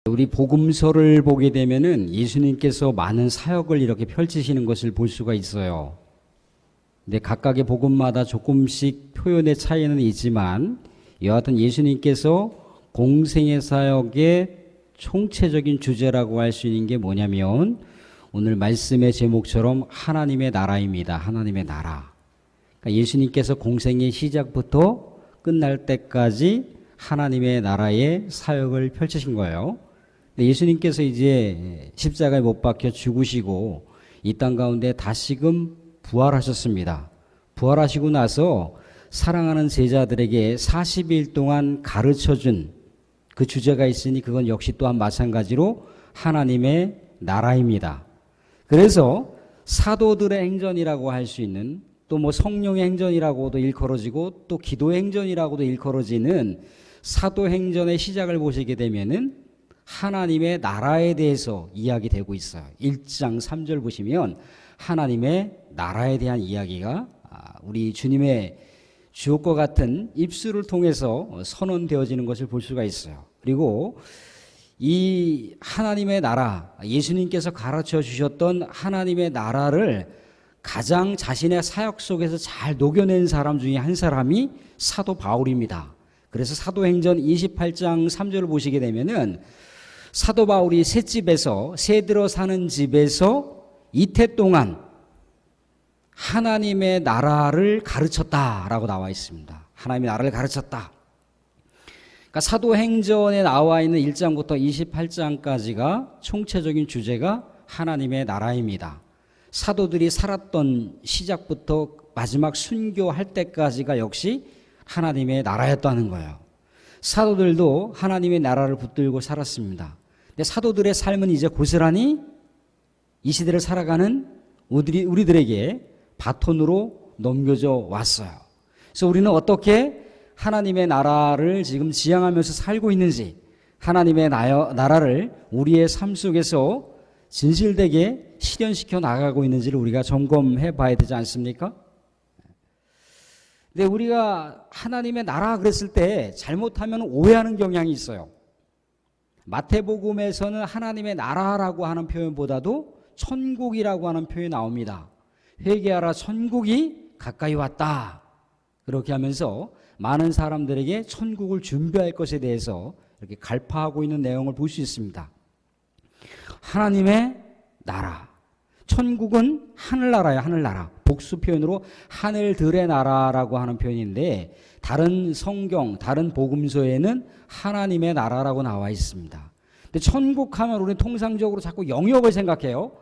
우리 복음서를 보게 되면은 예수님께서 많은 사역을 이렇게 펼치시는 것을 볼 수가 있어요. 근데 각각의 복음마다 조금씩 표현의 차이는 있지만 여하튼 예수님께서 공생의 사역의 총체적인 주제라고 할 수 있는 게 뭐냐면 오늘 말씀의 제목처럼 하나님의 나라입니다. 하나님의 나라. 그러니까 예수님께서 공생의 시작부터 끝날 때까지 하나님의 나라의 사역을 펼치신 거예요. 예수님께서 이제 십자가에 못 박혀 죽으시고 이 땅 가운데 다시금 부활하셨습니다. 부활하시고 나서 사랑하는 제자들에게 40일 동안 가르쳐준 그 주제가 있으니 그건 역시 또한 마찬가지로 하나님의 나라입니다. 그래서 사도들의 행전이라고 할 수 있는 또 뭐 성령의 행전이라고도 일컬어지고 또 기도의 행전이라고도 일컬어지는 사도행전의 시작을 보시게 되면은 하나님의 나라에 대해서 이야기되고 있어요. 1장 3절 보시면 하나님의 나라에 대한 이야기가 우리 주님의 주옥과 같은 입술을 통해서 선언되어지는 것을 볼 수가 있어요. 그리고 이 하나님의 나라, 예수님께서 가르쳐 주셨던 하나님의 나라를 가장 자신의 사역 속에서 잘 녹여낸 사람 중에 한 사람이 사도 바울입니다. 그래서 사도행전 28장 3절을 보시게 되면은 사도 바울이 새 들어 사는 집에서 이태 동안 하나님의 나라를 가르쳤다라고 나와 있습니다. 하나님의 나라를 가르쳤다. 그러니까 사도행전에 나와 있는 1장부터 28장까지가 총체적인 주제가 하나님의 나라입니다. 사도들이 살았던 시작부터 마지막 순교할 때까지가 역시 하나님의 나라였다는 거예요. 사도들도 하나님의 나라를 붙들고 살았습니다. 근데 사도들의 삶은 이제 고스란히 이 시대를 살아가는 우리들에게 바톤으로 넘겨져 왔어요. 그래서 우리는 어떻게 하나님의 나라를 지금 지향하면서 살고 있는지, 하나님의 나라를 우리의 삶 속에서 진실되게 실현시켜 나가고 있는지를 우리가 점검해 봐야 되지 않습니까? 근데 우리가 하나님의 나라 그랬을 때 잘못하면 오해하는 경향이 있어요. 마태복음에서는 하나님의 나라라고 하는 표현보다도 천국이라고 하는 표현이 나옵니다. 회개하라, 천국이 가까이 왔다. 그렇게 하면서 많은 사람들에게 천국을 준비할 것에 대해서 이렇게 갈파하고 있는 내용을 볼 수 있습니다. 하나님의 나라, 천국은 하늘나라예요. 하늘나라. 복수 표현으로 하늘들의 나라라고 하는 표현인데 다른 성경, 다른 복음서에는 하나님의 나라라고 나와 있습니다. 근데 천국 하면 우리는 통상적으로 자꾸 영역을 생각해요.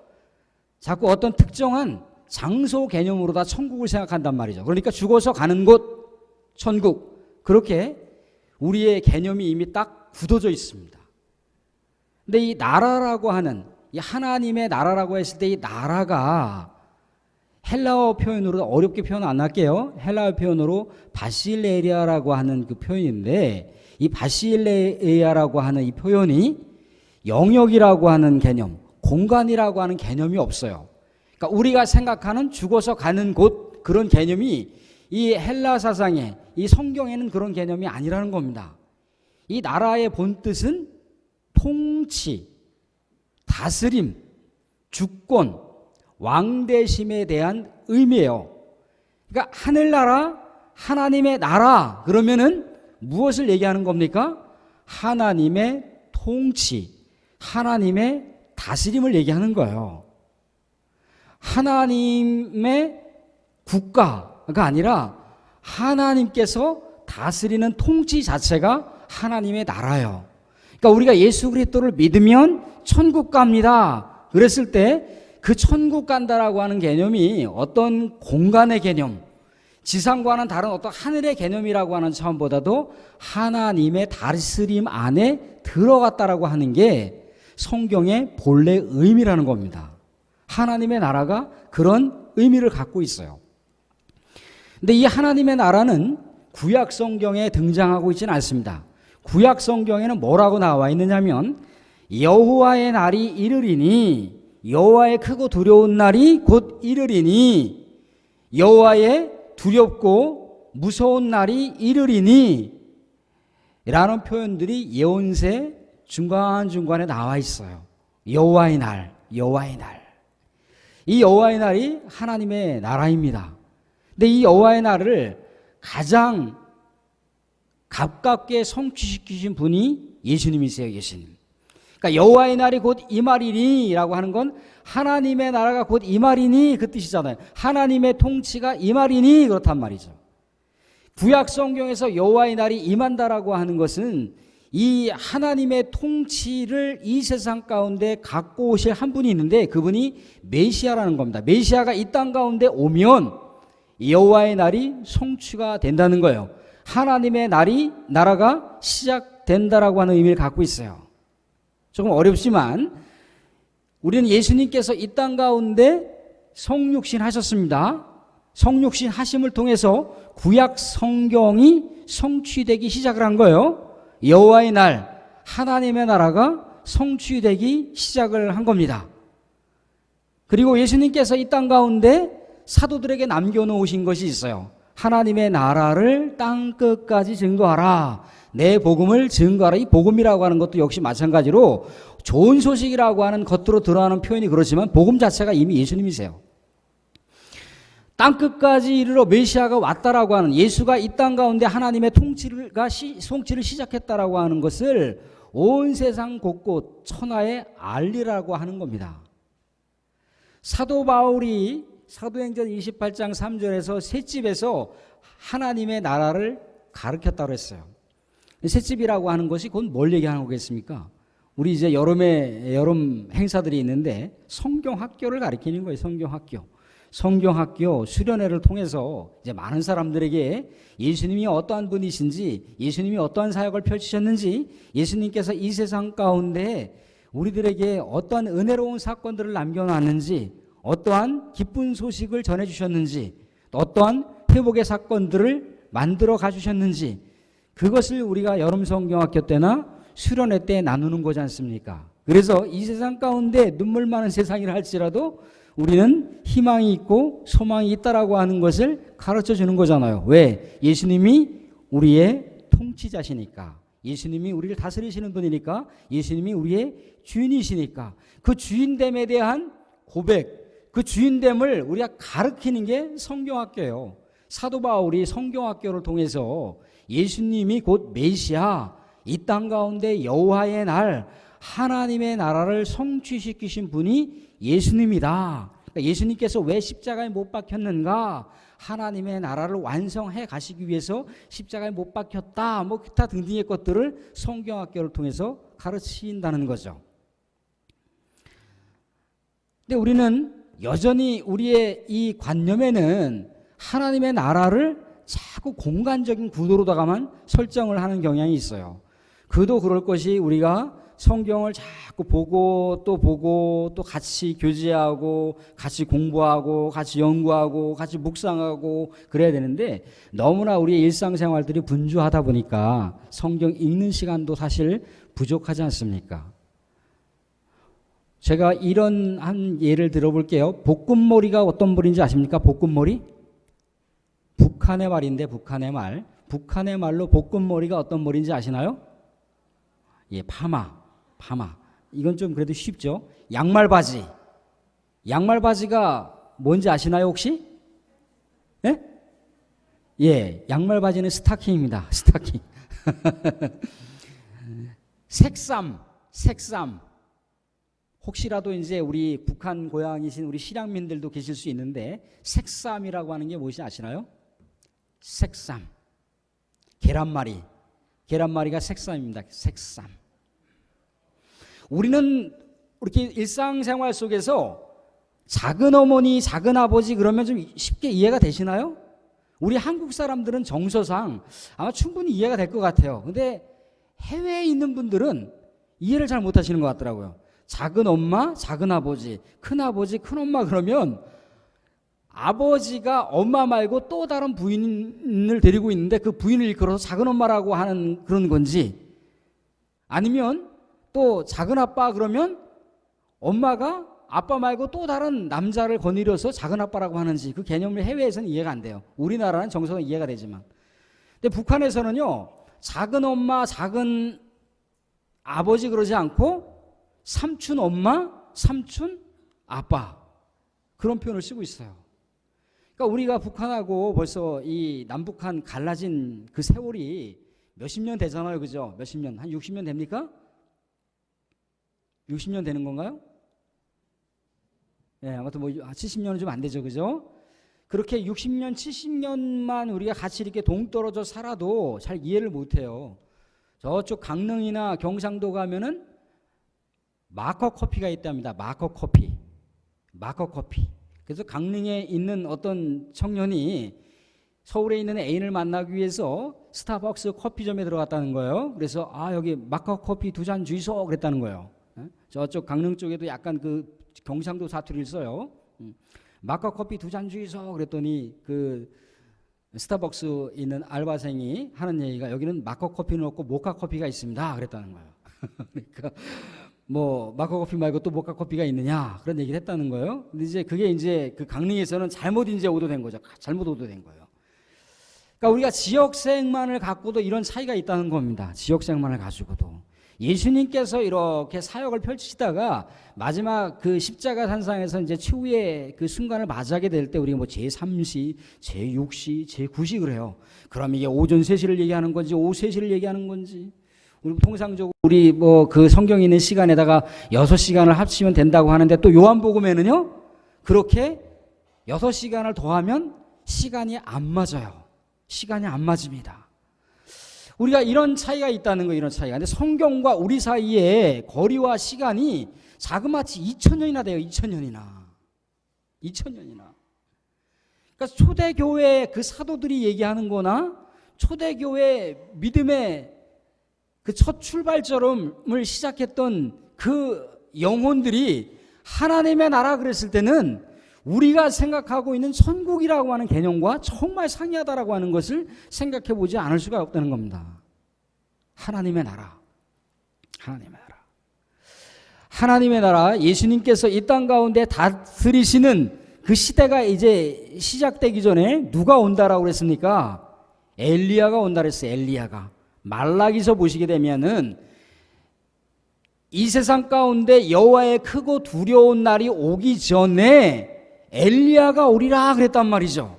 자꾸 어떤 특정한 장소 개념으로 다 천국을 생각한단 말이죠. 그러니까 죽어서 가는 곳, 천국. 그렇게 우리의 개념이 이미 딱 굳어져 있습니다. 근데 이 나라라고 하는, 이 하나님의 나라라고 했을 때 이 나라가 헬라어 표현으로 어렵게 표현 안 할게요. 헬라어 표현으로 바실레리아라고 하는 그 표현인데 이 바실레리아라고 하는 이 표현이 영역이라고 하는 개념, 공간이라고 하는 개념이 없어요. 그러니까 우리가 생각하는 죽어서 가는 곳 그런 개념이 이 헬라 사상에, 이 성경에는 그런 개념이 아니라는 겁니다. 이 나라의 본뜻은 통치, 다스림, 주권, 왕대심에 대한 의미예요. 그러니까 하늘나라, 하나님의 나라 그러면은 무엇을 얘기하는 겁니까? 하나님의 통치, 하나님의 다스림을 얘기하는 거예요. 하나님의 국가가 아니라 하나님께서 다스리는 통치 자체가 하나님의 나라예요. 그러니까 우리가 예수 그리스도를 믿으면 천국 갑니다. 그랬을 때 그 천국 간다라고 하는 개념이 어떤 공간의 개념, 지상과는 다른 어떤 하늘의 개념이라고 하는 차원보다도 하나님의 다스림 안에 들어갔다라고 하는 게 성경의 본래 의미라는 겁니다. 하나님의 나라가 그런 의미를 갖고 있어요. 근데 이 하나님의 나라는 구약 성경에 등장하고 있지는 않습니다. 구약 성경에는 뭐라고 나와 있느냐면 여호와의 날이 이르리니, 여호와의 크고 두려운 날이 곧 이르리니, 여호와의 두렵고 무서운 날이 이르리니 라는 표현들이 예언세, 중간중간에 나와 있어요. 여호와의 날, 여호와의 날. 이 여호와의 날이 하나님의 나라입니다. 근데 이 여호와의 날을 가장 가깝게 성취시키신 분이 예수님이세요. 예수님. 그러니까 여호와의 날이 곧 임하리니라고 하는 건 하나님의 나라가 곧 임하리니 그 뜻이잖아요. 하나님의 통치가 임하리니 그렇단 말이죠. 구약 성경에서 여호와의 날이 임한다라고 하는 것은 이 하나님의 통치를 이 세상 가운데 갖고 오실 한 분이 있는데 그분이 메시아라는 겁니다. 메시아가 이 땅 가운데 오면 여호와의 날이 성취가 된다는 거예요. 하나님의 나라가 시작된다라고 하는 의미를 갖고 있어요. 조금 어렵지만 우리는 예수님께서 이 땅 가운데 성육신 하셨습니다. 성육신 하심을 통해서 구약 성경이 성취되기 시작을 한 거예요. 여호와의 날, 하나님의 나라가 성취되기 시작을 한 겁니다. 그리고 예수님께서 이 땅 가운데 사도들에게 남겨놓으신 것이 있어요. 하나님의 나라를 땅 끝까지 증거하라. 내 복음을 증거하라. 이 복음이라고 하는 것도 역시 마찬가지로 좋은 소식이라고 하는 겉으로 드러나는 표현이 그렇지만 복음 자체가 이미 예수님이세요. 땅 끝까지 이르러 메시아가 왔다라고 하는 예수가 이 땅 가운데 하나님의 통치를 시작했다라고 하는 것을 온 세상 곳곳 천하에 알리라고 하는 겁니다. 사도 바울이 사도행전 28장 3절에서 셋집에서 하나님의 나라를 가르쳤다고 했어요. 셋집이라고 하는 것이 곧 뭘 얘기하는 거겠습니까? 우리 이제 여름 행사들이 있는데 성경학교를 가르치는 거예요. 성경학교 수련회를 통해서 이제 많은 사람들에게 예수님이 어떠한 분이신지, 예수님이 어떠한 사역을 펼치셨는지, 예수님께서 이 세상 가운데 우리들에게 어떠한 은혜로운 사건들을 남겨놨는지, 어떠한 기쁜 소식을 전해주셨는지, 어떠한 회복의 사건들을 만들어 가주셨는지, 그것을 우리가 여름 성경학교 때나 수련회 때 나누는 거지 않습니까? 그래서 이 세상 가운데 눈물 많은 세상이라 할지라도 우리는 희망이 있고 소망이 있다라고 하는 것을 가르쳐 주는 거잖아요. 왜? 예수님이 우리의 통치자시니까. 예수님이 우리를 다스리시는 분이니까. 예수님이 우리의 주인이시니까. 그 주인됨에 대한 고백, 그 주인됨을 우리가 가르치는 게 성경학교예요. 사도 바울이 성경학교를 통해서 예수님이 곧 메시아, 이 땅 가운데 여호와의 날, 하나님의 나라를 성취시키신 분이 예수님이다. 그러니까 예수님께서 왜 십자가에 못 박혔는가? 하나님의 나라를 완성해 가시기 위해서 십자가에 못 박혔다. 뭐 기타 등등의 것들을 성경학교를 통해서 가르친다는 거죠. 근데 우리는 여전히 우리의 이 관념에는 하나님의 나라를 자꾸 공간적인 구도로다가만 설정을 하는 경향이 있어요. 그도 그럴 것이 우리가 성경을 자꾸 보고 또 같이 교제하고 같이 공부하고 같이 연구하고 같이 묵상하고 그래야 되는데 너무나 우리의 일상생활들이 분주하다 보니까 성경 읽는 시간도 사실 부족하지 않습니까? 제가 이런 한 예를 들어볼게요. 볶음머리가 어떤 머리인지 아십니까? 볶음머리? 북한의 말인데 북한의 말. 북한의 말로 볶음머리가 어떤 머리인지 아시나요? 예, 파마. 이건 좀 그래도 쉽죠. 양말바지. 양말바지가 뭔지 아시나요 혹시? 예? 예, 양말바지는 스타킹입니다. 스타킹. 색삼. 혹시라도 이제 우리 북한 고향이신 우리 실향민들도 계실 수 있는데 색삼이라고 하는 게 무엇인지 아시나요? 색삼. 계란말이가 색삼입니다. 색삼. 우리는 이렇게 일상생활 속에서 작은 어머니, 작은 아버지 그러면 좀 쉽게 이해가 되시나요? 우리 한국 사람들은 정서상 아마 충분히 이해가 될 것 같아요. 근데 해외에 있는 분들은 이해를 잘 못하시는 것 같더라고요. 작은 엄마, 작은 아버지, 큰 아버지, 큰 엄마 그러면 아버지가 엄마 말고 또 다른 부인을 데리고 있는데 그 부인을 일컬어서 작은 엄마라고 하는 그런 건지, 아니면 또 작은 아빠 그러면 엄마가 아빠 말고 또 다른 남자를 거느려서 작은 아빠라고 하는지 그 개념을 해외에서는 이해가 안 돼요. 우리나라는 정서는 이해가 되지만. 근데 북한에서는요, 작은 엄마, 작은 아버지 그러지 않고 삼촌 엄마, 삼촌 아빠 그런 표현을 쓰고 있어요. 그러니까 우리가 북한하고 벌써 이 남북한 갈라진 그 세월이 몇십 년 되잖아요. 그죠? 몇십 년, 한 60년 됩니까? 60년 되는 건가요? 네, 아무튼 뭐 70년은 좀 안 되죠. 그죠? 그렇게 60년, 70년만 우리가 같이 이렇게 동떨어져 살아도 잘 이해를 못 해요. 저쪽 강릉이나 경상도 가면은 마커 커피가 있답니다. 마커 커피. 그래서 강릉에 있는 어떤 청년이 서울에 있는 애인을 만나기 위해서 스타벅스 커피점에 들어갔다는 거예요. 그래서 여기 마커 커피 2잔 주이소 그랬다는 거예요. 저쪽 강릉 쪽에도 약간 그 경상도 사투리를 써요. 마커 커피 2잔 주이소 그랬더니 그 스타벅스 있는 알바생이 하는 얘기가 여기는 마커 커피는 없고 모카 커피가 있습니다 그랬다는 거예요. 그러니까 뭐 마커 커피 말고 또 모카 커피가 있느냐 그런 얘기를 했다는 거예요. 근데 이제 그게 이제 그 강릉에서는 잘못 이제 오도된 거죠. 잘못 오도된 거예요. 그러니까 우리가 지역색만을 갖고도 이런 차이가 있다는 겁니다. 지역색만을 가지고도 예수님께서 이렇게 사역을 펼치시다가 마지막 그 십자가 산상에서 이제 최후의 그 순간을 맞이하게 될 때 우리가 뭐 제3시, 제6시, 제9시 그래요. 그럼 이게 오전 3시를 얘기하는 건지 오후 3시를 얘기하는 건지 우리 통상적으로 우리 뭐 그 성경에 있는 시간에다가 6시간을 합치면 된다고 하는데 또 요한복음에는요 그렇게 6시간을 더하면 시간이 안 맞아요. 시간이 안 맞습니다. 우리가 이런 차이가 있다는 거예요. 이런 차이가. 근데 성경과 우리 사이에 거리와 시간이 자그마치 2000년이나 돼요. 2000년이나. 그러니까 초대교회 그 사도들이 얘기하는 거나 초대교회 믿음의 그 첫 출발점을 시작했던 그 영혼들이 하나님의 나라 그랬을 때는 우리가 생각하고 있는 천국이라고 하는 개념과 정말 상이하다라고 하는 것을 생각해 보지 않을 수가 없다는 겁니다. 하나님의 나라. 하나님의 나라, 예수님께서 이 땅 가운데 다스리시는 그 시대가 이제 시작되기 전에 누가 온다라고 그랬습니까? 엘리야가 온다 그랬어요. 엘리야가. 말라기서 보시게 되면은 이 세상 가운데 여호와의 크고 두려운 날이 오기 전에 엘리야가 오리라 그랬단 말이죠.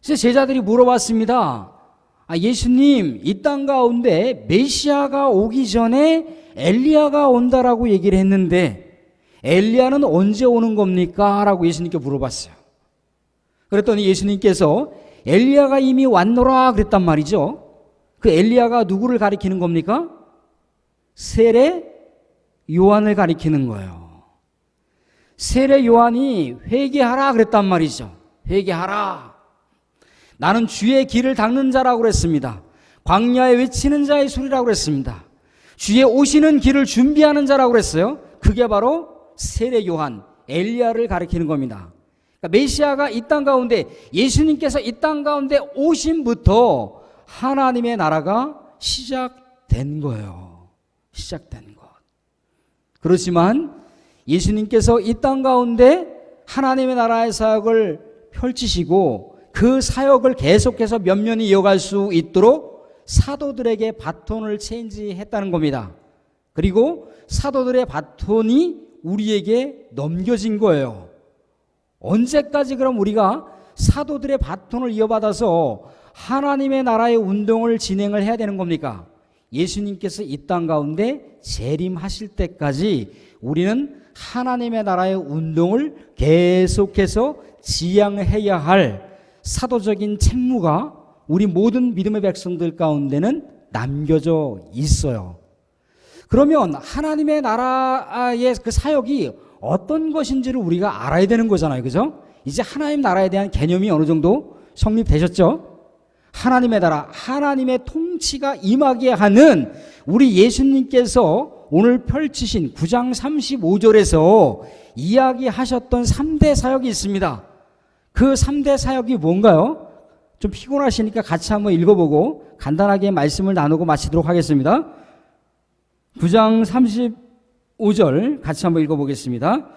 그래서 제자들이 물어봤습니다. 예수님, 이 땅 가운데 메시아가 오기 전에 엘리야가 온다라고 얘기를 했는데 엘리야는 언제 오는 겁니까? 라고 예수님께 물어봤어요. 그랬더니 예수님께서 엘리야가 이미 왔노라 그랬단 말이죠. 그 엘리야가 누구를 가리키는 겁니까? 세례 요한을 가리키는 거예요. 세례 요한이 회개하라 그랬단 말이죠. 회개하라. 나는 주의 길을 닦는 자라고 그랬습니다. 광야에 외치는 자의 소리라고 그랬습니다. 주의 오시는 길을 준비하는 자라고 그랬어요. 그게 바로 세례 요한, 엘리야를 가리키는 겁니다. 그러니까 메시아가 이 땅 가운데, 예수님께서 이 땅 가운데 오심부터 하나님의 나라가 시작된 거예요. 시작된 것. 그렇지만 예수님께서 이 땅 가운데 하나님의 나라의 사역을 펼치시고 그 사역을 계속해서 몇 년이 이어갈 수 있도록 사도들에게 바톤을 체인지했다는 겁니다. 그리고 사도들의 바톤이 우리에게 넘겨진 거예요. 언제까지 그럼 우리가 사도들의 바톤을 이어받아서 하나님의 나라의 운동을 진행을 해야 되는 겁니까? 예수님께서 이 땅 가운데 재림하실 때까지 우리는 하나님의 나라의 운동을 계속해서 지향해야 할 사도적인 책무가 우리 모든 믿음의 백성들 가운데는 남겨져 있어요. 그러면 하나님의 나라의 그 사역이 어떤 것인지를 우리가 알아야 되는 거잖아요. 그죠? 이제 하나님 나라에 대한 개념이 어느 정도 성립되셨죠? 하나님의 나라, 하나님의 통치가 임하게 하는 우리 예수님께서 오늘 펼치신 9장 35절에서 이야기하셨던 3대 사역이 있습니다. 그 3대 사역이 뭔가요? 좀 피곤하시니까 같이 한번 읽어보고 간단하게 말씀을 나누고 마치도록 하겠습니다. 9장 35절 같이 한번 읽어보겠습니다.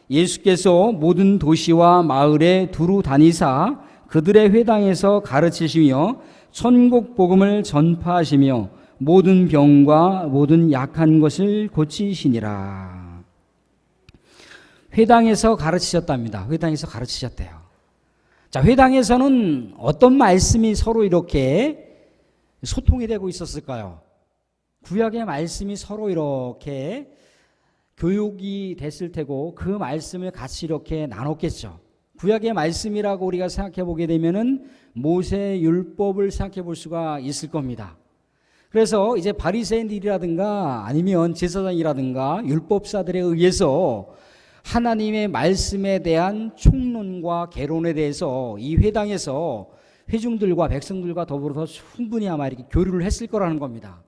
예수께서 모든 도시와 마을에 두루 다니사 그들의 회당에서 가르치시며 천국 복음을 전파하시며 모든 병과 모든 약한 것을 고치시니라. 회당에서 가르치셨답니다. 회당에서 가르치셨대요. 자, 회당에서는 어떤 말씀이 서로 이렇게 소통이 되고 있었을까요? 구약의 말씀이 서로 이렇게 교육이 됐을 테고 그 말씀을 같이 이렇게 나눴겠죠. 구약의 말씀이라고 우리가 생각해 보게 되면은 모세 율법을 생각해 볼 수가 있을 겁니다. 그래서 이제 바리새인들이라든가 아니면 제사장이라든가 율법사들에 의해서 하나님의 말씀에 대한 총론과 개론에 대해서 이 회당에서 회중들과 백성들과 더불어서 충분히 아마 이렇게 교류를 했을 거라는 겁니다.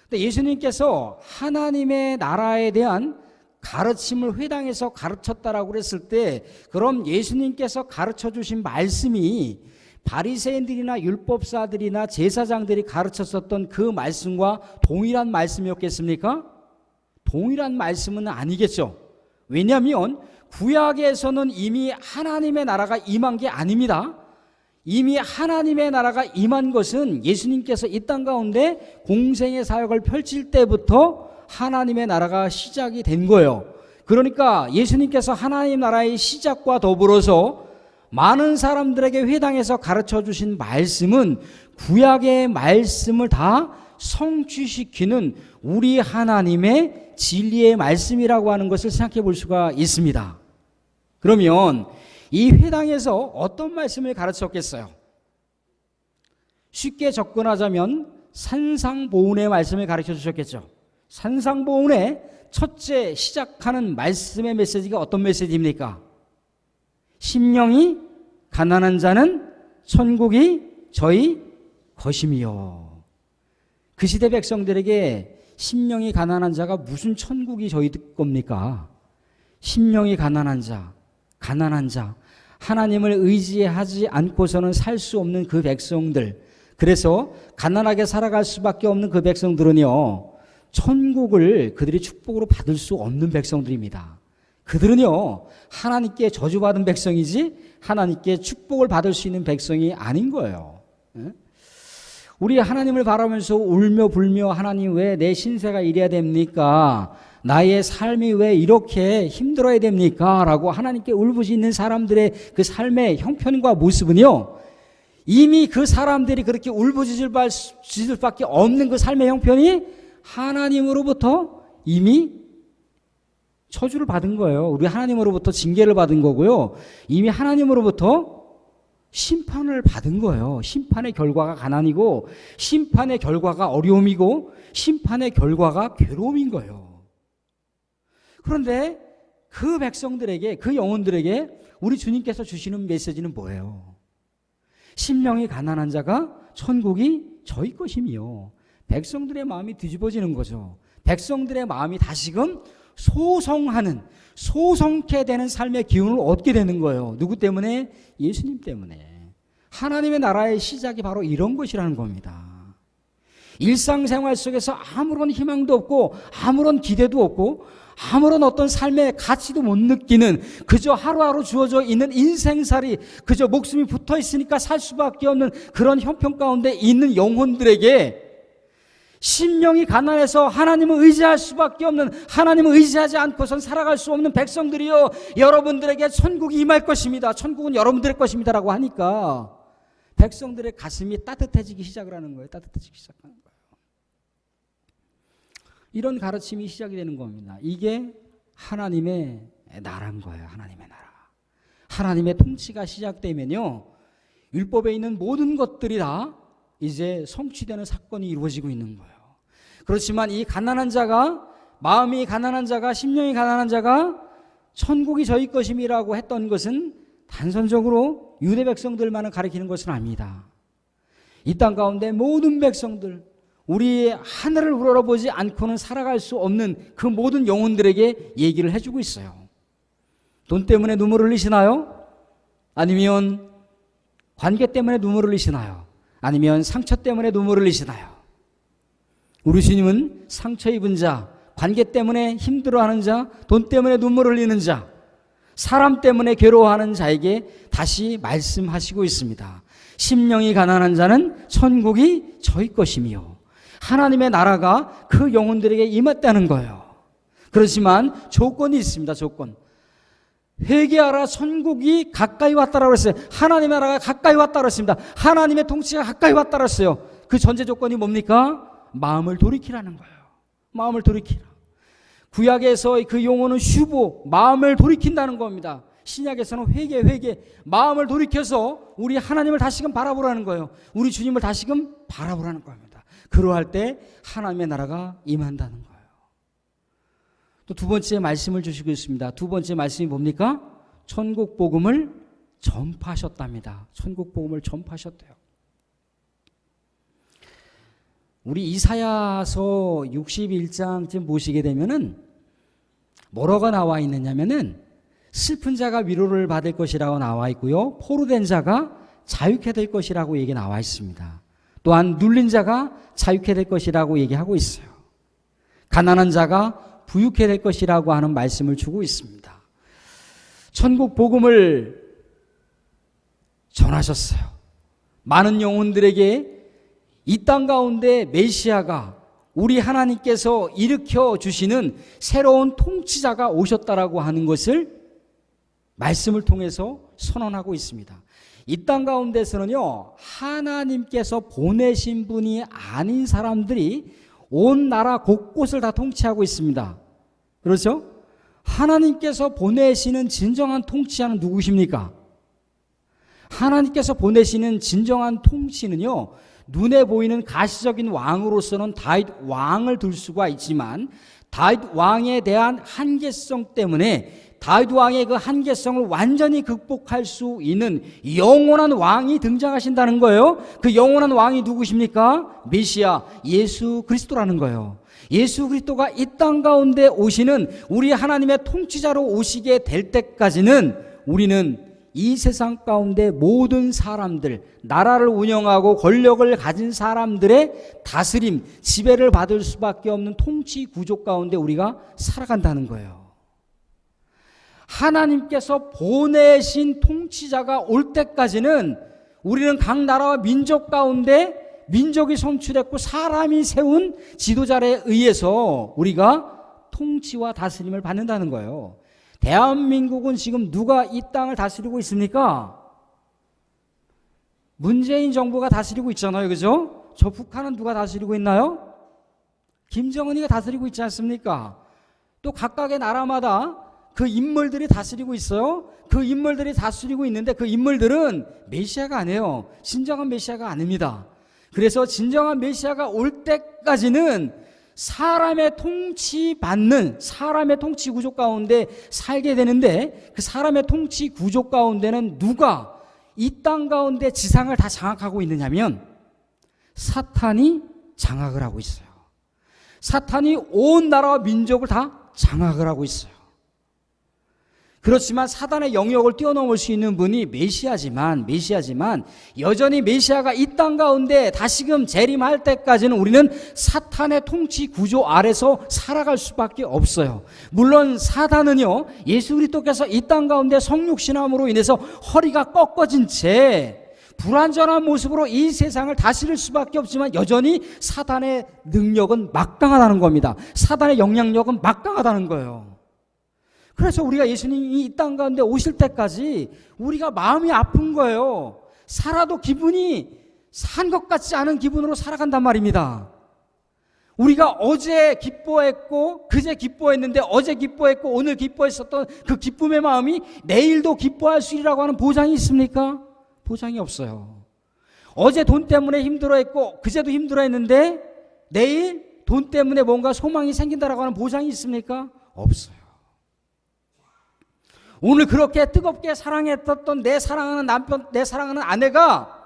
근데 예수님께서 하나님의 나라에 대한 가르침을 회당에서 가르쳤다라고 그랬을 때, 그럼 예수님께서 가르쳐 주신 말씀이 바리새인들이나 율법사들이나 제사장들이 가르쳤었던 그 말씀과 동일한 말씀이었겠습니까? 동일한 말씀은 아니겠죠. 왜냐하면 구약에서는 이미 하나님의 나라가 임한 게 아닙니다. 이미 하나님의 나라가 임한 것은 예수님께서 이 땅 가운데 공생의 사역을 펼칠 때부터 하나님의 나라가 시작이 된 거예요. 그러니까 예수님께서 하나님 나라의 시작과 더불어서 많은 사람들에게 회당에서 가르쳐 주신 말씀은 구약의 말씀을 다 성취시키는 우리 하나님의 진리의 말씀이라고 하는 것을 생각해 볼 수가 있습니다. 그러면 이 회당에서 어떤 말씀을 가르쳤겠어요? 쉽게 접근하자면 산상보훈의 말씀을 가르쳐 주셨겠죠. 산상보훈의 첫째 시작하는 말씀의 메시지가 어떤 메시지입니까? 심령이 가난한 자는 천국이 저희 것임이요. 그 시대 백성들에게 심령이 가난한 자가 무슨 천국이 저희 겁니까? 심령이 가난한 자, 하나님을 의지하지 않고서는 살 수 없는 그 백성들, 그래서 가난하게 살아갈 수밖에 없는 그 백성들은요, 천국을 그들이 축복으로 받을 수 없는 백성들입니다. 그들은요, 하나님께 저주받은 백성이지 하나님께 축복을 받을 수 있는 백성이 아닌 거예요. 우리 하나님을 바라면서 울며 불며 하나님 왜 내 신세가 이래야 됩니까? 나의 삶이 왜 이렇게 힘들어야 됩니까? 라고 하나님께 울부짖는 사람들의 그 삶의 형편과 모습은요, 이미 그 사람들이 그렇게 울부짖을 밖에 없는 그 삶의 형편이 하나님으로부터 이미 저주를 받은 거예요. 우리 하나님으로부터 징계를 받은 거고요. 이미 하나님으로부터 심판을 받은 거예요. 심판의 결과가 가난이고, 심판의 결과가 어려움이고, 심판의 결과가 괴로움인 거예요. 그런데 그 백성들에게, 그 영혼들에게 우리 주님께서 주시는 메시지는 뭐예요? 심령이 가난한 자가 천국이 저희 것이며, 백성들의 마음이 뒤집어지는 거죠. 백성들의 마음이 다시금 소성케 되는 삶의 기운을 얻게 되는 거예요. 누구 때문에? 예수님 때문에. 하나님의 나라의 시작이 바로 이런 것이라는 겁니다. 일상생활 속에서 아무런 희망도 없고 아무런 기대도 없고 아무런 어떤 삶의 가치도 못 느끼는, 그저 하루하루 주어져 있는 인생살이, 그저 목숨이 붙어 있으니까 살 수밖에 없는 그런 형편 가운데 있는 영혼들에게 심령이 가난해서 하나님을 의지할 수밖에 없는, 하나님을 의지하지 않고선 살아갈 수 없는 백성들이요, 여러분들에게 천국이 임할 것입니다. 천국은 여러분들의 것입니다. 라고 하니까 백성들의 가슴이 따뜻해지기 시작을 하는 거예요. 따뜻해지기 시작하는 거예요. 이런 가르침이 시작이 되는 겁니다. 이게 하나님의 나라인 거예요. 하나님의 나라. 하나님의 통치가 시작되면요, 율법에 있는 모든 것들이 다 이제 성취되는 사건이 이루어지고 있는 거예요. 그렇지만 이 가난한 자가, 마음이 가난한 자가, 심령이 가난한 자가 천국이 저희 것임이라고 했던 것은 단선적으로 유대 백성들만을 가리키는 것은 아닙니다. 이 땅 가운데 모든 백성들, 우리의 하늘을 우러러보지 않고는 살아갈 수 없는 그 모든 영혼들에게 얘기를 해주고 있어요. 돈 때문에 눈물을 흘리시나요? 아니면 관계 때문에 눈물을 흘리시나요? 아니면 상처 때문에 눈물을 흘리시나요? 우리 주님은 상처 입은 자, 관계 때문에 힘들어하는 자, 돈 때문에 눈물을 흘리는 자, 사람 때문에 괴로워하는 자에게 다시 말씀하시고 있습니다. 심령이 가난한 자는 천국이 저희 것이며, 하나님의 나라가 그 영혼들에게 임했다는 거예요. 그렇지만 조건이 있습니다. 조건. 회개하라, 천국이 가까이 왔다라고 했어요. 하나님의 나라가 가까이 왔다고 했습니다. 하나님의 통치가 가까이 왔다고 했어요. 그 전제 조건이 뭡니까? 마음을 돌이키라는 거예요. 마음을 돌이키라. 구약에서 그 용어는 슈보, 마음을 돌이킨다는 겁니다. 신약에서는 회개, 마음을 돌이켜서 우리 하나님을 다시금 바라보라는 거예요. 우리 주님을 다시금 바라보라는 겁니다. 그러할 때 하나님의 나라가 임한다는 거예요. 또 두 번째 말씀을 주시고 있습니다. 두 번째 말씀이 뭡니까? 천국 복음을 전파하셨답니다. 천국 복음을 전파하셨대요. 우리 이사야서 61장쯤 보시게 되면은 뭐라고 나와 있느냐면은 슬픈 자가 위로를 받을 것이라고 나와 있고요. 포로된 자가 자유케 될 것이라고 얘기 나와 있습니다. 또한 눌린 자가 자유케 될 것이라고 얘기하고 있어요. 가난한 자가 부유케 될 것이라고 하는 말씀을 주고 있습니다. 천국 복음을 전하셨어요. 많은 영혼들에게 이 땅 가운데 메시아가 우리 하나님께서 일으켜 주시는 새로운 통치자가 오셨다라고 하는 것을 말씀을 통해서 선언하고 있습니다. 이 땅 가운데서는요, 하나님께서 보내신 분이 아닌 사람들이 온 나라 곳곳을 다 통치하고 있습니다. 그렇죠? 하나님께서 보내시는 진정한 통치자는 누구십니까? 하나님께서 보내시는 진정한 통치는요, 눈에 보이는 가시적인 왕으로서는 다윗 왕을 들 수가 있지만 다윗 왕에 대한 한계성 때문에 다윗 왕의 그 한계성을 완전히 극복할 수 있는 영원한 왕이 등장하신다는 거예요. 그 영원한 왕이 누구십니까? 메시아 예수 그리스도라는 거예요. 예수 그리스도가 이 땅 가운데 오시는 우리 하나님의 통치자로 오시게 될 때까지는 우리는 이 세상 가운데 모든 사람들, 나라를 운영하고 권력을 가진 사람들의 다스림, 지배를 받을 수밖에 없는 통치 구조 가운데 우리가 살아간다는 거예요. 하나님께서 보내신 통치자가 올 때까지는 우리는 각 나라와 민족 가운데 민족이 선출했고 사람이 세운 지도자에 의해서 우리가 통치와 다스림을 받는다는 거예요. 대한민국은 지금 누가 이 땅을 다스리고 있습니까? 문재인 정부가 다스리고 있잖아요. 그죠? 저 북한은 누가 다스리고 있나요? 김정은이가 다스리고 있지 않습니까? 또 각각의 나라마다 그 인물들이 다스리고 있어요. 그 인물들이 다스리고 있는데 그 인물들은 메시아가 아니에요. 진정한 메시아가 아닙니다. 그래서 진정한 메시아가 올 때까지는 사람의 통치받는 사람의 통치 구조 가운데 살게 되는데 그 사람의 통치 구조 가운데는 누가 이 땅 가운데 지상을 다 장악하고 있느냐면 사탄이 장악을 하고 있어요. 사탄이 온 나라와 민족을 다 장악을 하고 있어요. 그렇지만 사단의 영역을 뛰어넘을 수 있는 분이 메시아지만 여전히 메시아가 이 땅 가운데 다시금 재림할 때까지는 우리는 사탄의 통치 구조 아래서 살아갈 수밖에 없어요. 물론 사단은요, 예수 그리스도께서 이 땅 가운데 성육신함으로 인해서 허리가 꺾어진 채 불완전한 모습으로 이 세상을 다스릴 수밖에 없지만 여전히 사단의 능력은 막강하다는 겁니다. 사단의 영향력은 막강하다는 거예요. 그래서 우리가 예수님이 이 땅 가운데 오실 때까지 우리가 마음이 아픈 거예요. 살아도 기분이 산 것 같지 않은 기분으로 살아간단 말입니다. 우리가 어제 기뻐했고 그제 기뻐했는데 어제 기뻐했고 오늘 기뻐했었던 그 기쁨의 마음이 내일도 기뻐할 수 있으리라고 하는 보장이 있습니까? 보장이 없어요. 어제 돈 때문에 힘들어했고 그제도 힘들어했는데 내일 돈 때문에 뭔가 소망이 생긴다라고 하는 보장이 있습니까? 없어요. 오늘 그렇게 뜨겁게 사랑했던 내 사랑하는 남편, 내 사랑하는 아내가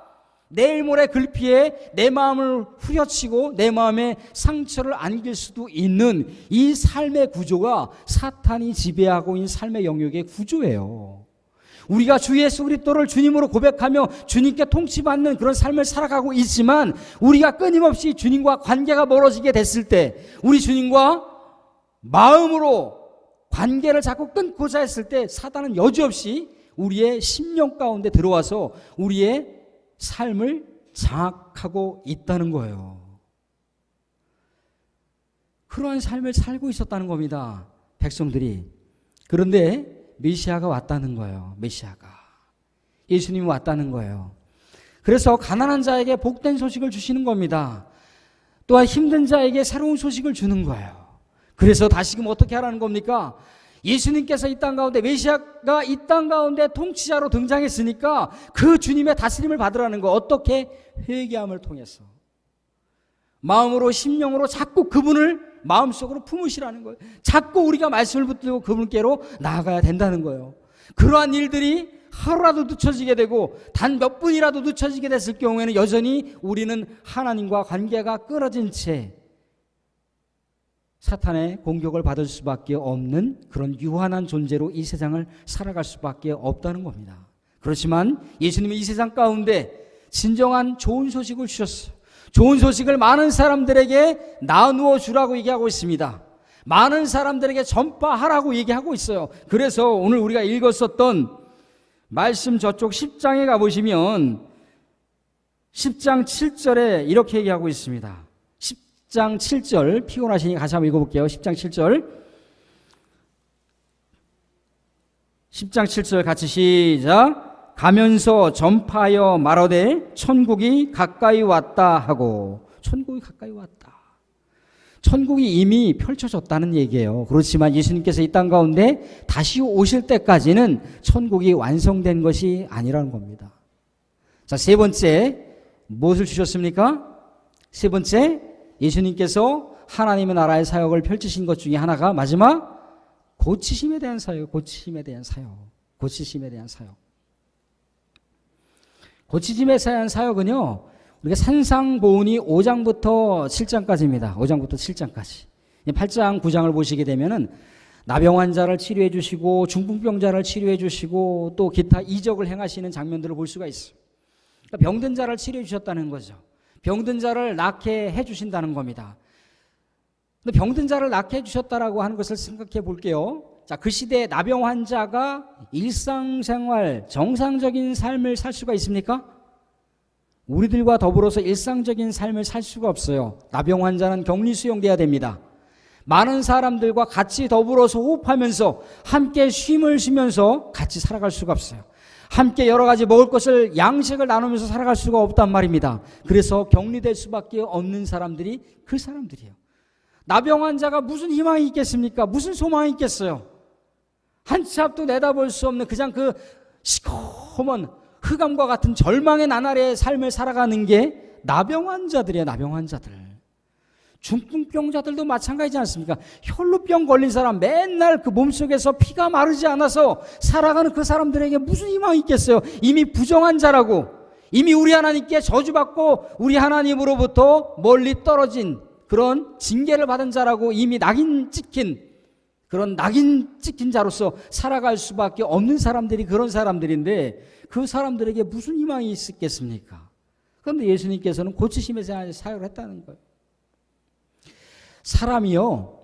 내일 모레 글피에 내 마음을 후려치고 내 마음에 상처를 안길 수도 있는 이 삶의 구조가 사탄이 지배하고 있는 삶의 영역의 구조예요. 우리가 주 예수 그리스도를 주님으로 고백하며 주님께 통치받는 그런 삶을 살아가고 있지만 우리가 끊임없이 주님과 관계가 멀어지게 됐을 때 우리 주님과 마음으로 관계를 자꾸 끊고자 했을 때 사단은 여지없이 우리의 심령 가운데 들어와서 우리의 삶을 장악하고 있다는 거예요. 그러한 삶을 살고 있었다는 겁니다. 백성들이. 그런데 메시아가 왔다는 거예요. 메시아가. 예수님이 왔다는 거예요. 그래서 가난한 자에게 복된 소식을 주시는 겁니다. 또한 힘든 자에게 새로운 소식을 주는 거예요. 그래서 다시금 어떻게 하라는 겁니까? 예수님께서 이 땅 가운데, 메시아가 이 땅 가운데 통치자로 등장했으니까 그 주님의 다스림을 받으라는 거. 어떻게? 회개함을 통해서. 마음으로, 심령으로 자꾸 그분을 마음속으로 품으시라는 거예요. 자꾸 우리가 말씀을 붙들고 그분께로 나아가야 된다는 거예요. 그러한 일들이 하루라도 늦춰지게 되고 단 몇 분이라도 늦춰지게 됐을 경우에는 여전히 우리는 하나님과 관계가 끊어진 채 사탄의 공격을 받을 수밖에 없는 그런 유한한 존재로 이 세상을 살아갈 수밖에 없다는 겁니다. 그렇지만 예수님은 이 세상 가운데 진정한 좋은 소식을 주셨어요. 좋은 소식을 많은 사람들에게 나누어 주라고 얘기하고 있습니다. 많은 사람들에게 전파하라고 얘기하고 있어요. 그래서 오늘 우리가 읽었었던 말씀 저쪽 10장에 가보시면 10장 7절에 이렇게 얘기하고 있습니다. 10장 7절, 피곤하시니 같이 한번 읽어볼게요. 10장 7절. 10장 7절 같이 시작. 가면서 전파하여 말하되 천국이 가까이 왔다 하고. 천국이 가까이 왔다. 천국이 이미 펼쳐졌다는 얘기예요. 그렇지만 예수님께서 이 땅 가운데 다시 오실 때까지는 천국이 완성된 것이 아니라는 겁니다. 자, 세 번째, 무엇을 주셨습니까? 세 번째, 예수님께서 하나님의 나라의 사역을 펼치신 것 중에 하나가 마지막 고치심에 대한 사역, 고치심에 대한 사역, 고치심에 대한 사역. 고치심에 대한 사역은요, 우리가 산상보훈이 5장부터 7장까지입니다. 5장부터 7장까지. 8장, 9장을 보시게 되면은 나병 환자를 치료해 주시고 중풍병자를 치료해 주시고 또 기타 이적을 행하시는 장면들을 볼 수가 있어요. 그러니까 병든 자를 치료해 주셨다는 거죠. 병든 자를 낫게 해 주신다는 겁니다. 근데 병든 자를 낫게 해 주셨다라고 하는 것을 생각해 볼게요. 자, 그 시대에 나병 환자가 일상생활, 정상적인 삶을 살 수가 있습니까? 우리들과 더불어서 일상적인 삶을 살 수가 없어요. 나병 환자는 격리 수용돼야 됩니다. 많은 사람들과 같이 더불어서 호흡하면서 함께 쉼을 쉬면서 같이 살아갈 수가 없어요. 함께 여러 가지 먹을 것을 양식을 나누면서 살아갈 수가 없단 말입니다. 그래서 격리될 수밖에 없는 사람들이 그 사람들이에요. 나병 환자가 무슨 희망이 있겠습니까? 무슨 소망이 있겠어요? 한치 앞도 내다볼 수 없는 그냥 그 시커먼 흑암과 같은 절망의 나날의 삶을 살아가는 게 나병 환자들이에요. 나병 환자들. 중풍병자들도 마찬가지지 않습니까? 혈루병 걸린 사람 맨날 그 몸속에서 피가 마르지 않아서 살아가는 그 사람들에게 무슨 희망이 있겠어요? 이미 부정한 자라고, 이미 우리 하나님께 저주받고 우리 하나님으로부터 멀리 떨어진 그런 징계를 받은 자라고 이미 낙인 찍힌 그런 낙인 찍힌 자로서 살아갈 수밖에 없는 사람들이 그런 사람들인데 그 사람들에게 무슨 희망이 있겠습니까? 그런데 예수님께서는 고치심에 대한 사역을 했다는 거예요. 사람이요,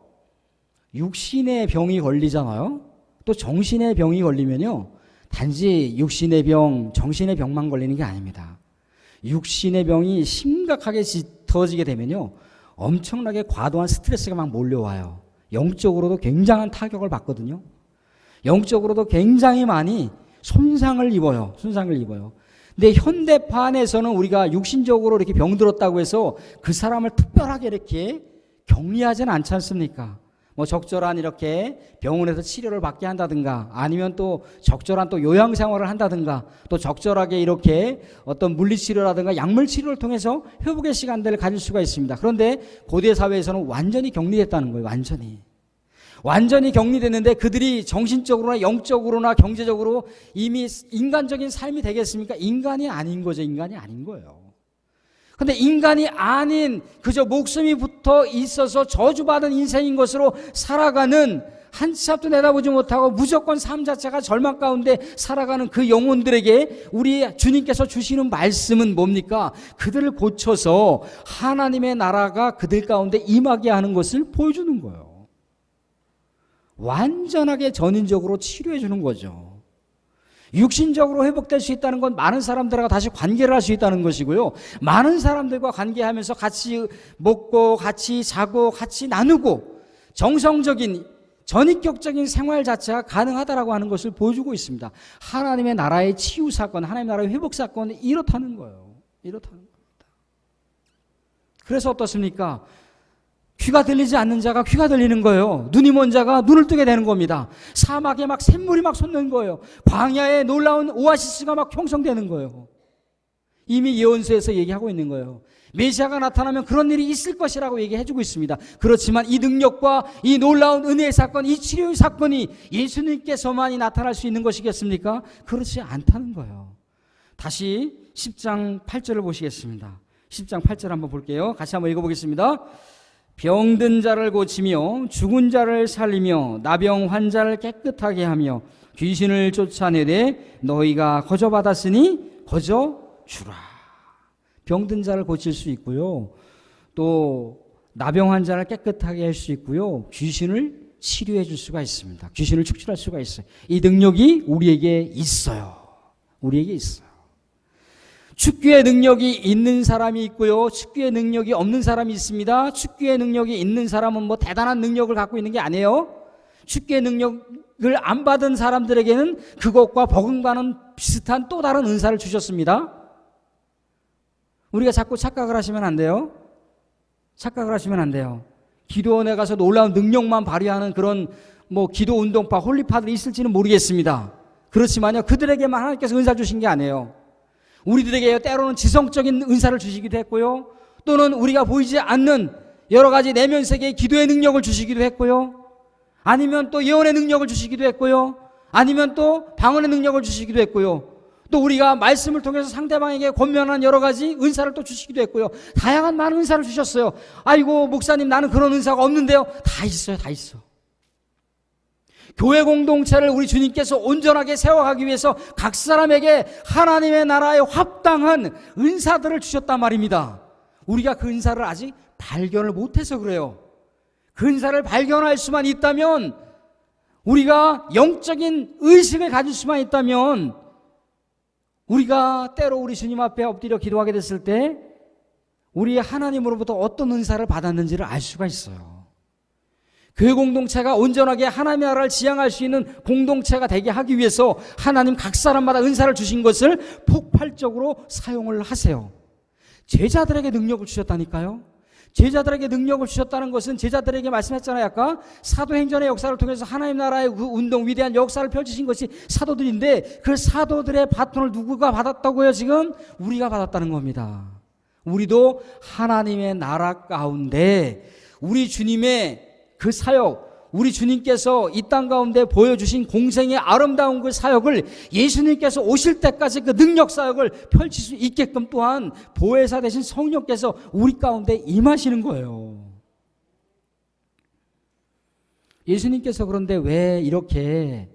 육신의 병이 걸리잖아요. 또 정신의 병이 걸리면요, 단지 육신의 병, 정신의 병만 걸리는 게 아닙니다. 육신의 병이 심각하게 짙어지게 되면요, 엄청나게 과도한 스트레스가 막 몰려와요. 영적으로도 굉장한 타격을 받거든요. 영적으로도 굉장히 많이 손상을 입어요. 손상을 입어요. 근데 현대판에서는 우리가 육신적으로 이렇게 병들었다고 해서 그 사람을 특별하게 이렇게 격리하지는 않지 않습니까? 뭐 적절한 이렇게 병원에서 치료를 받게 한다든가 아니면 또 적절한 또 요양 생활을 한다든가 또 적절하게 이렇게 어떤 물리치료라든가 약물치료를 통해서 회복의 시간들을 가질 수가 있습니다. 그런데 고대 사회에서는 완전히 격리됐다는 거예요. 완전히 격리됐는데 그들이 정신적으로나 영적으로나 경제적으로 이미 인간적인 삶이 되겠습니까? 인간이 아닌 거죠. 인간이 아닌 거예요. 근데 인간이 아닌 그저 목숨이 붙어 있어서 저주받은 인생인 것으로 살아가는 한치 앞도 내다보지 못하고 무조건 삶 자체가 절망 가운데 살아가는 그 영혼들에게 우리 주님께서 주시는 말씀은 뭡니까? 그들을 고쳐서 하나님의 나라가 그들 가운데 임하게 하는 것을 보여주는 거예요. 완전하게 전인적으로 치료해 주는 거죠. 육신적으로 회복될 수 있다는 건 많은 사람들과 다시 관계를 할 수 있다는 것이고요. 많은 사람들과 관계하면서 같이 먹고 같이 자고 같이 나누고 정성적인 전인격적인 생활 자체가 가능하다라고 하는 것을 보여주고 있습니다. 하나님의 나라의 치유 사건, 하나님의 나라의 회복 사건은 이렇다는 거예요. 이렇다는 겁니다. 그래서 어떻습니까? 귀가 들리지 않는 자가 귀가 들리는 거예요. 눈이 먼 자가 눈을 뜨게 되는 겁니다. 사막에 막 샘물이 막 솟는 거예요. 광야에 놀라운 오아시스가 막 형성되는 거예요. 이미 예언서에서 얘기하고 있는 거예요. 메시아가 나타나면 그런 일이 있을 것이라고 얘기해주고 있습니다. 그렇지만 이 능력과 이 놀라운 은혜의 사건, 이 치료의 사건이 예수님께서만이 나타날 수 있는 것이겠습니까? 그렇지 않다는 거예요. 다시 10장 8절을 보시겠습니다. 10장 8절 한번 볼게요. 같이 한번 읽어보겠습니다. 병든 자를 고치며 죽은 자를 살리며 나병 환자를 깨끗하게 하며 귀신을 쫓아내되 너희가 거저받았으니 거저주라. 병든 자를 고칠 수 있고요. 또 나병 환자를 깨끗하게 할 수 있고요. 귀신을 치료해 줄 수가 있습니다. 귀신을 축출할 수가 있어요. 이 능력이 우리에게 있어요. 우리에게 있어요. 축구의 능력이 있는 사람이 있고요. 축구의 능력이 없는 사람이 있습니다. 축구의 능력이 있는 사람은 뭐 대단한 능력을 갖고 있는 게 아니에요. 축구의 능력을 안 받은 사람들에게는 그것과 버금가는 비슷한 또 다른 은사를 주셨습니다. 우리가 자꾸 착각을 하시면 안 돼요. 착각을 하시면 안 돼요. 기도원에 가서 놀라운 능력만 발휘하는 그런 뭐 기도 운동파, 홀리파들이 있을지는 모르겠습니다. 그렇지만요, 그들에게만 하나님께서 은사 주신 게 아니에요. 우리들에게 때로는 지성적인 은사를 주시기도 했고요. 또는 우리가 보이지 않는 여러 가지 내면 세계의 기도의 능력을 주시기도 했고요. 아니면 또 예언의 능력을 주시기도 했고요. 아니면 또 방언의 능력을 주시기도 했고요. 또 우리가 말씀을 통해서 상대방에게 권면하는 여러 가지 은사를 또 주시기도 했고요. 다양한 많은 은사를 주셨어요. 아이고 목사님 나는 그런 은사가 없는데요. 다 있어요. 다 있어. 교회 공동체를 우리 주님께서 온전하게 세워가기 위해서 각 사람에게 하나님의 나라에 합당한 은사들을 주셨단 말입니다. 우리가 그 은사를 아직 발견을 못해서 그래요. 그 은사를 발견할 수만 있다면, 우리가 영적인 의식을 가질 수만 있다면, 우리가 때로 우리 주님 앞에 엎드려 기도하게 됐을 때 우리 하나님으로부터 어떤 은사를 받았는지를 알 수가 있어요. 교회 공동체가 온전하게 하나님의 나라를 지향할 수 있는 공동체가 되게 하기 위해서 하나님 각 사람마다 은사를 주신 것을 폭발적으로 사용을 하세요. 제자들에게 능력을 주셨다니까요. 제자들에게 능력을 주셨다는 것은 제자들에게 말씀했잖아요. 아까 사도행전의 역사를 통해서 하나님 나라의 그 운동, 위대한 역사를 펼치신 것이 사도들인데, 그 사도들의 바톤을 누구가 받았다고요? 지금 우리가 받았다는 겁니다. 우리도 하나님의 나라 가운데 우리 주님의 그 사역, 우리 주님께서 이 땅 가운데 보여주신 공생의 아름다운 그 사역을 예수님께서 오실 때까지 그 능력 사역을 펼칠 수 있게끔 또한 보혜사 되신 성령께서 우리 가운데 임하시는 거예요. 예수님께서 그런데 왜 이렇게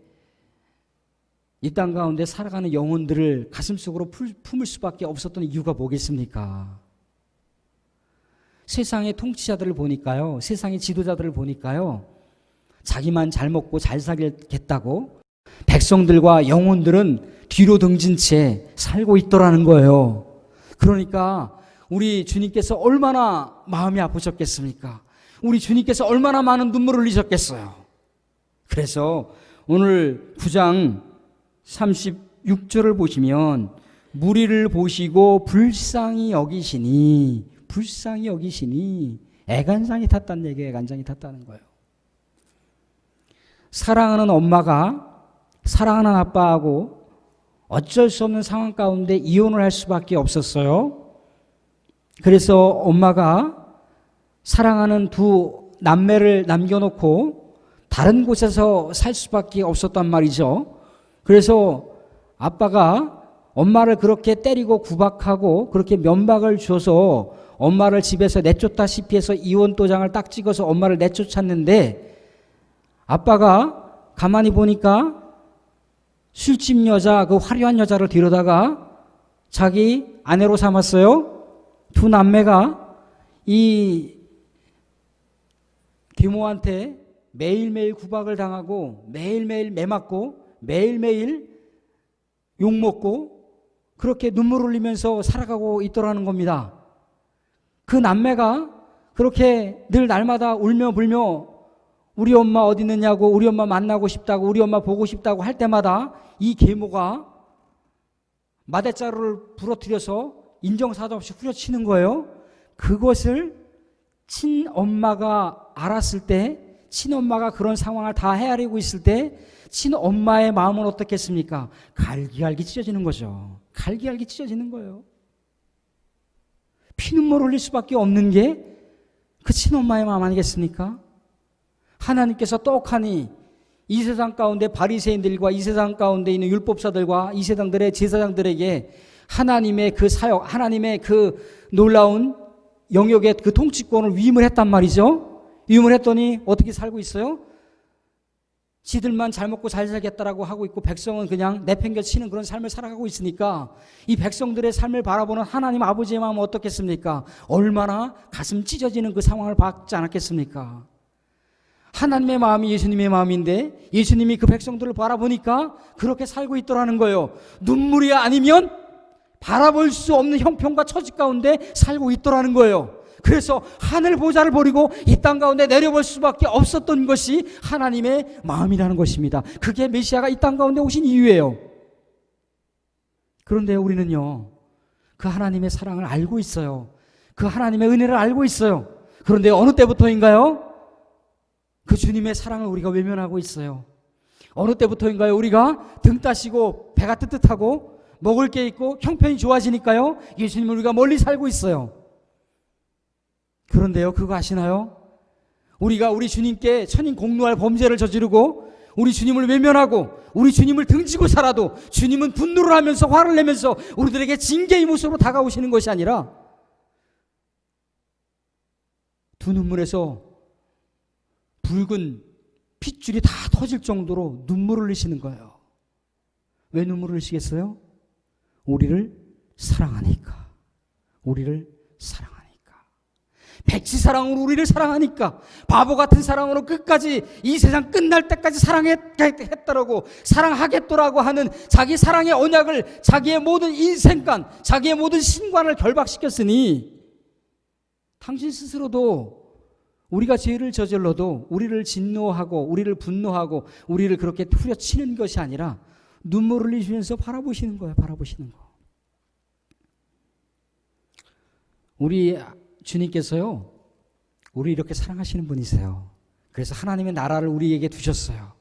이 땅 가운데 살아가는 영혼들을 가슴속으로 품을 수밖에 없었던 이유가 뭐겠습니까? 세상의 통치자들을 보니까요, 세상의 지도자들을 보니까요, 자기만 잘 먹고 잘 살겠다고 백성들과 영혼들은 뒤로 등진 채 살고 있더라는 거예요. 그러니까 우리 주님께서 얼마나 마음이 아프셨겠습니까? 우리 주님께서 얼마나 많은 눈물을 흘리셨겠어요. 그래서 오늘 9장 36절을 보시면 무리를 보시고 불쌍히 여기시니 애간장이 탔다는 얘기예요. 애간장이 탔다는 거예요. 사랑하는 엄마가 사랑하는 아빠하고 어쩔 수 없는 상황 가운데 이혼을 할 수밖에 없었어요. 그래서 엄마가 사랑하는 두 남매를 남겨놓고 다른 곳에서 살 수밖에 없었단 말이죠. 그래서 아빠가 엄마를 그렇게 때리고 구박하고 그렇게 면박을 줘서 엄마를 집에서 내쫓다시피 해서 이혼 도장을 딱 찍어서 엄마를 내쫓았는데, 아빠가 가만히 보니까 술집 여자, 그 화려한 여자를 데려다가 자기 아내로 삼았어요. 두 남매가 이 계모한테 매일매일 구박을 당하고 매일매일 매맞고 매일매일 욕먹고 그렇게 눈물 흘리면서 살아가고 있더라는 겁니다. 그 남매가 그렇게 늘 날마다 울며 불며 우리 엄마 어디 있느냐고, 우리 엄마 만나고 싶다고, 우리 엄마 보고 싶다고 할 때마다 이 계모가 마대자루를 부러뜨려서 인정사정 없이 후려치는 거예요. 그것을 친엄마가 알았을 때, 친엄마가 그런 상황을 다 헤아리고 있을 때 친엄마의 마음은 어떻겠습니까? 갈기갈기 찢어지는 거죠. 갈기갈기 찢어지는 거예요. 피눈물 흘릴 수밖에 없는 게 그 친엄마의 마음 아니겠습니까? 하나님께서 떡하니 이 세상 가운데 바리새인들과 이 세상 가운데 있는 율법사들과 이 세상들의 제사장들에게 하나님의 그 사역, 하나님의 그 놀라운 영역의 그 통치권을 위임을 했단 말이죠. 위임을 했더니 어떻게 살고 있어요? 지들만 잘 먹고 잘 살겠다라고 하고 있고 백성은 그냥 내팽겨치는 그런 삶을 살아가고 있으니까 이 백성들의 삶을 바라보는 하나님 아버지의 마음은 어떻겠습니까? 얼마나 가슴 찢어지는 그 상황을 받지 않았겠습니까? 하나님의 마음이 예수님의 마음인데 예수님이 그 백성들을 바라보니까 그렇게 살고 있더라는 거예요. 눈물이 아니면 바라볼 수 없는 형편과 처지 가운데 살고 있더라는 거예요. 그래서 하늘 보좌를 버리고 이 땅 가운데 내려볼 수밖에 없었던 것이 하나님의 마음이라는 것입니다. 그게 메시아가 이 땅 가운데 오신 이유예요. 그런데 우리는요, 그 하나님의 사랑을 알고 있어요. 그 하나님의 은혜를 알고 있어요. 그런데 어느 때부터인가요? 그 주님의 사랑을 우리가 외면하고 있어요. 어느 때부터인가요? 우리가 등 따시고 배가 뜨뜻하고 먹을 게 있고 형편이 좋아지니까요, 예수님을 우리가 멀리 살고 있어요. 그런데요, 그거 아시나요? 우리가 우리 주님께 천인 공노할 범죄를 저지르고 우리 주님을 외면하고 우리 주님을 등지고 살아도 주님은 분노를 하면서 화를 내면서 우리들에게 징계의 모습으로 다가오시는 것이 아니라 두 눈물에서 붉은 핏줄이 다 터질 정도로 눈물을 흘리시는 거예요. 왜 눈물을 흘리시겠어요? 우리를 사랑하니까. 우리를 사랑하니까. 백지 사랑으로 우리를 사랑하니까. 바보 같은 사랑으로 끝까지 이 세상 끝날 때까지 사랑했다라고, 사랑하겠더라고 하는 자기 사랑의 언약을, 자기의 모든 인생관, 자기의 모든 신관을 결박시켰으니 당신 스스로도 우리가 죄를 저질러도 우리를 진노하고 우리를 분노하고 우리를 그렇게 후려치는 것이 아니라 눈물을 흘리시면서 바라보시는 거예요. 바라보시는 거. 우리 주님께서요, 우리 이렇게 사랑하시는 분이세요. 그래서 하나님의 나라를 우리에게 두셨어요.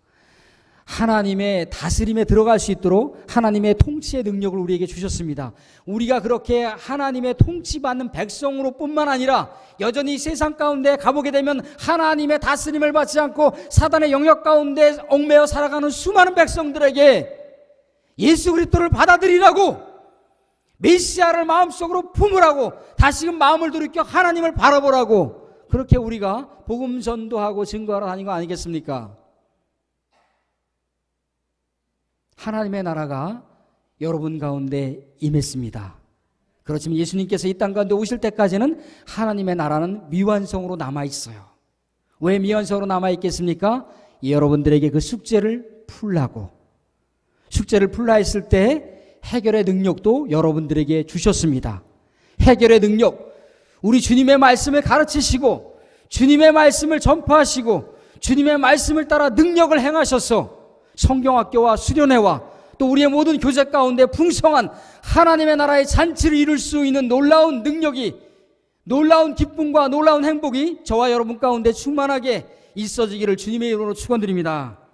하나님의 다스림에 들어갈 수 있도록 하나님의 통치의 능력을 우리에게 주셨습니다. 우리가 그렇게 하나님의 통치받는 백성으로 뿐만 아니라 여전히 세상 가운데 가보게 되면 하나님의 다스림을 받지 않고 사단의 영역 가운데 얽매여 살아가는 수많은 백성들에게 예수 그리스도를 받아들이라고, 메시아를 마음속으로 품으라고, 다시금 마음을 돌이켜 하나님을 바라보라고, 그렇게 우리가 복음 전도하고 증거하러 다닌 거 아니겠습니까? 하나님의 나라가 여러분 가운데 임했습니다. 그렇지만 예수님께서 이 땅 가운데 오실 때까지는 하나님의 나라는 미완성으로 남아있어요. 왜 미완성으로 남아있겠습니까? 여러분들에게 그 숙제를 풀라고. 숙제를 풀라 했을 때 해결의 능력도 여러분들에게 주셨습니다. 해결의 능력, 우리 주님의 말씀을 가르치시고 주님의 말씀을 전파하시고 주님의 말씀을 따라 능력을 행하셔서 성경학교와 수련회와 또 우리의 모든 교제 가운데 풍성한 하나님의 나라의 잔치를 이룰 수 있는 놀라운 능력이, 놀라운 기쁨과 놀라운 행복이 저와 여러분 가운데 충만하게 있어지기를 주님의 이름으로 축원드립니다.